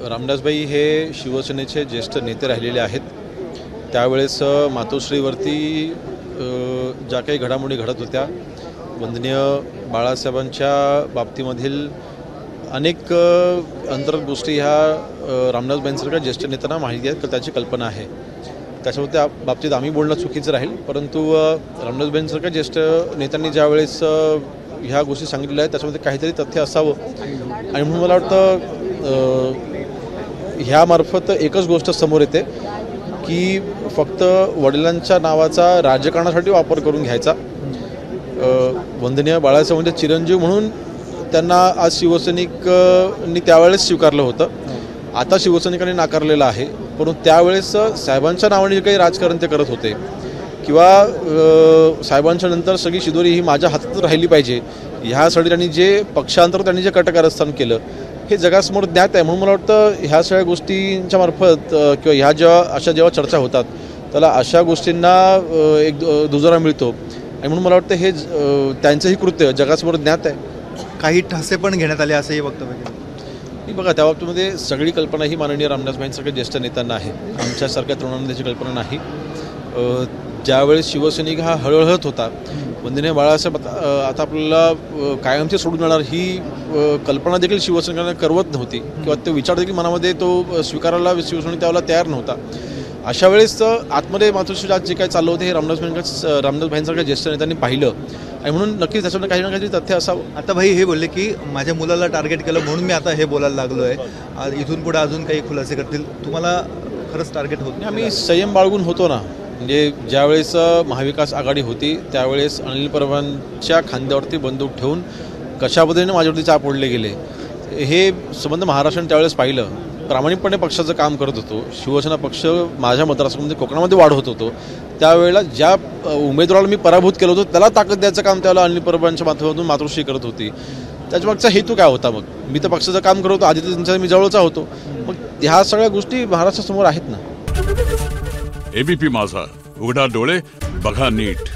रामदासभाई हे शिवसेनेचे ज्येष्ठ नेते राहिलेले आहेत। त्यावेळेस मातोश्रीवरती ज्या काही घडामोडी घडत होत्या, वंदनीय बाळासाहेबांच्या बाबतीमधील अनेक अंतर्गत गोष्टी ह्या रामदासभाईंसारख्या ज्येष्ठ नेत्यांना माहिती आहेत, त्याची कल्पना आहे। त्याच्यामुळे त्या बाबतीत आम्ही बोलणं चुकीचं राहील, परंतु रामदासभाईंसारख्या ज्येष्ठ नेत्यांनी ज्यावेळेस ह्या गोष्टी सांगितलेल्या आहेत त्याच्यामध्ये काहीतरी तथ्य असावं। आणि म्हणून मला वाटतं ह्यामार्फत एकच गोष्ट समोर येते की फक्त वडिलांच्या नावाचा राजकारणासाठी वापर करून घ्यायचा। वंदनीय बाळासाहेब म्हणजे चिरंजीव म्हणून त्यांना आज शिवसैनिकांनी त्यावेळेस स्वीकारलं होतं, आता शिवसैनिकांनी नाकारलेलं आहे। परंतु त्यावेळेस साहेबांच्या नावाने जे काही राजकारण ते करत होते किंवा साहेबांच्या नंतर सगळी शिदोरी ही माझ्या हातात राहिली पाहिजे ह्यासाठी त्यांनी जे पक्षांतर त्यांनी जे कटकारस्थान केलं हे जगासमोर ज्ञात आहे। म्हणून मला वाटतं ह्या सगळ्या गोष्टींच्या मार्फत किंवा ह्या जेव्हा चर्चा होतात त्याला अशा गोष्टींना एक दुजोरा मिळतो आणि म्हणून मला वाटतं हे त्यांचंही कृत्य जगासमोर ज्ञात आहे। काही ठासे पण घेण्यात आले असंही वक्तव्य केलं। ही बघा, त्या बाबतीमध्ये सगळी कल्पना ही माननीय रामदासभाईंसारख्या ज्येष्ठ नेत्यांना आहे, आमच्यासारख्या तरुणांना त्याची कल्पना नाही। ज्यावेळेस शिवसैनिक हा हळहळत होता, वंदनीय बाळासाहेब आता आपल्याला कायमचे सोडून जाणार ही कल्पना देखील शिवसैनिकांना करवत नव्हती किंवा तो विचार देखील मनामध्ये तो स्वीकारायला शिवसैनिक त्यावेळेला तयार नव्हता। अशा वेळेस आतमध्ये मातोश्री जे काय चाललं होतं हे रामदासभाईंसारख्या ज्येष्ठ नेत्यांनी पाहिलं आणि म्हणून नक्कीच त्याच्यामध्ये काही ना काही तथ्य असावं। आता भाई हे बोलले की माझ्या मुलाला टार्गेट केलं म्हणून मी आता हे बोलायला लागलो आहे, इथून पुढे अजून काही खुलासे करतील, तुम्हाला खरंच टार्गेट होत नाही? आम्ही संयम बाळगून होतो ना, म्हणजे ज्यावेळेस महाविकास आघाडी होती त्यावेळेस अनिल परबांच्या खांद्यावरती बंदूक ठेवून कशा पद्धतीने माझ्यावरती चाप ओढले गेले हे संबंध महाराष्ट्राने त्यावेळेस पाहिलं। प्रामाणिकपणे पक्षाचं काम करत होतो, शिवसेना पक्ष माझ्या मतदारसंघामध्ये कोकणामध्ये वाढवत होतो, त्यावेळेला ज्या उमेदवाराला मी पराभूत केलं होतं त्याला ताकद द्यायचं काम त्यावेळेला अनिल परबांच्या माध्यमातून मातोश्री करत होती। त्याच्यामागचा हेतू काय होता? मग मी तर पक्षाचं काम करत होतो, आधी त्यांच्या मी जवळचा होतो, मग ह्या सगळ्या गोष्टी महाराष्ट्रासमोर आहेत ना। एबीपी माझा, उघडा डोळे बघा नीट।